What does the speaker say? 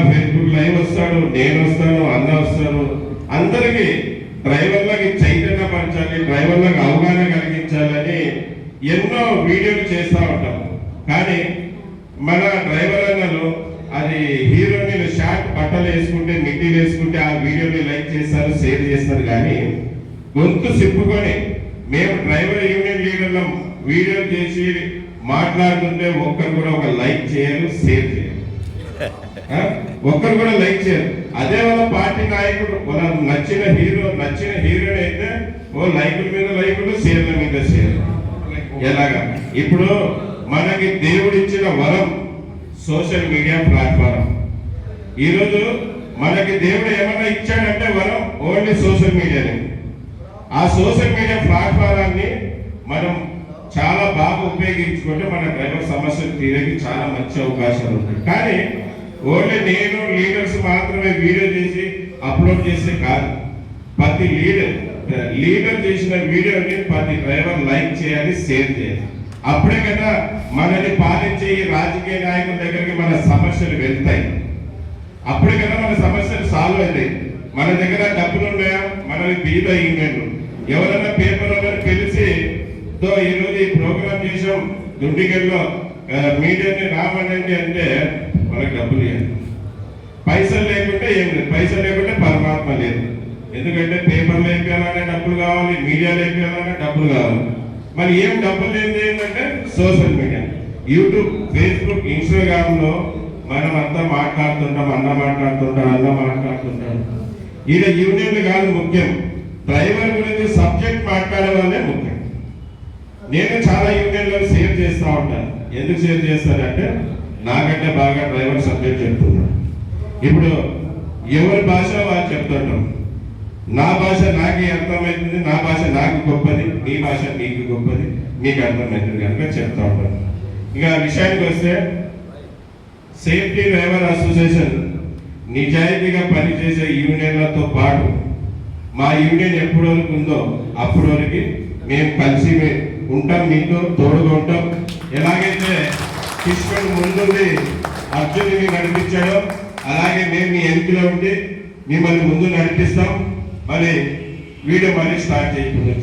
Facebook live వస్తాడు, నేను వస్తాను, అన్న వస్తాడు. అందరికీ డ్రైవర్లకి చైతన్యపరచాలి, డ్రైవర్లకు అవగాహన కలిగించాలని ఎన్నో వీడియోలు చేస్తూ ఉంటాం. కానీ మన డ్రైవర్ అన్నలు అది హీరోని షార్ట్ బట్టలు వేసుకుంటే, మిడ్డీలు వేసుకుంటే ఆ వీడియోని లైక్ చేస్తారు, షేర్ చేస్తారు. కానీ గొంతు సిప్పుకొని మేము డ్రైవర్ యూనియన్ లీడర్లం వీడియో చేసి మాట్లాడుతుంటే ఒక్కరు కూడా ఒక లైక్ చేయరు, షేర్ చేయరు, ఒక్కరు కూడా లైక్ చేయరు. అదే వాళ్ళ పార్టీ నాయకుడు వాళ్ళ నచ్చిన హీరోని అయితే ఓ లైకుల మీద లైకులు, షేర్ల మీద షేర్. ఎలాగా ఇప్పుడు మనకి దేవుడిచ్చిన వరం సోషల్ మీడియా ప్లాట్ఫారం. ఈరోజు మనకి దేవుడు ఏమన్నా ఇచ్చాడంటే వరం ఓన్లీ సోషల్ మీడియాని. ఆ సోషల్ మీడియా ప్లాట్ఫారాన్ని మనం చాలా బాగా ఉపయోగించుకుంటే మన డ్రైవర్ సమస్యలు తీరేకి చాలా మంచి అవకాశాలు ఉంటాయి. కానీ ఓన్లీ నేను లీడర్స్ మాత్రమే వీడియో చేసి అప్లోడ్ చేస్తే కాదు. ప్రతి లీడర్ చేసిన వీడియోని ప్రతి డ్రైవర్ లైక్ చేయాలి, షేర్ చేయాలి. అప్పుడే కదా మనల్ని పాలించే ఈ రాజకీయ నాయకుల దగ్గరికి మన సమస్యలు వెళ్తాయి. అప్పుడే కదా మన సమస్యలు సాల్వ్ అవుతాయి. మన దగ్గర డబ్బులు ఉన్నాయా, మనది బీద ఈవెంట్లు. ఎవరైనా పేపర్ పిలిచి ఈరోజు ఈ ప్రోగ్రామ్ చేసాం దుండిగల్లో మీడియాని రామనండి అంటే మనకు డబ్బులు ఇవ్వాలి. పైసలు లేకుంటే ఏం లేదు, పైసలు లేకుంటే పరమాత్మ లేదు. ఎందుకంటే పేపర్లు వేయాలన్నా డబ్బులు కావాలి, మీడియా వేయాలన్నా డబ్బులు కావాలి. మరి ఏం డబ్బులు లేనిది ఏంటంటే social media, YouTube, Facebook, Instagram లో మనం అంతా మాట్లాడుతుంటాం, అన్న మాట్లాడుతుంటాం. ఈయన యూనియన్లు కాదు ముఖ్యం, డ్రైవర్ గురించి సబ్జెక్ట్ మాట్లాడే వాళ్ళే ముఖ్యం. నేను చాలా యూనియన్లో షేర్ చేస్తూ ఉంటాను. ఎందుకు షేర్ చేస్తానంటే నాకంటే బాగా డ్రైవర్ సబ్జెక్ట్ చెప్తున్నాను. ఇప్పుడు ఎవరి భాష వాళ్ళు చెప్తుంటాం. నా భాష నాకు అర్థమవుతుంది, నా భాష నాకు గొప్పది, మీ భాష మీకు గొప్పది, మీకు అర్థమవుతుంది కనుక చెప్తా ఉంటాను. ఇక విషయానికి వస్తే సేఫ్టీ డ్రైవర్ అసోసియేషన్ నిజాయితీగా పనిచేసే యూనియన్లతో పాటు మా యూనియన్ ఎప్పటి వరకు ఉందో అప్పటి వరకు మేము కలిసి ఉంటాం, మీతో తోడుగా ఉంటాం. ఎలాగైతే కృష్ణుడు ముందుండి అర్జునుడిని నడిపించాడో అలాగే మేము మీ ఎంపీలో ఉండి మిమ్మల్ని ముందు నడిపిస్తాం. మరి వీడియో మళ్ళీ స్టార్ట్ చేయకుండా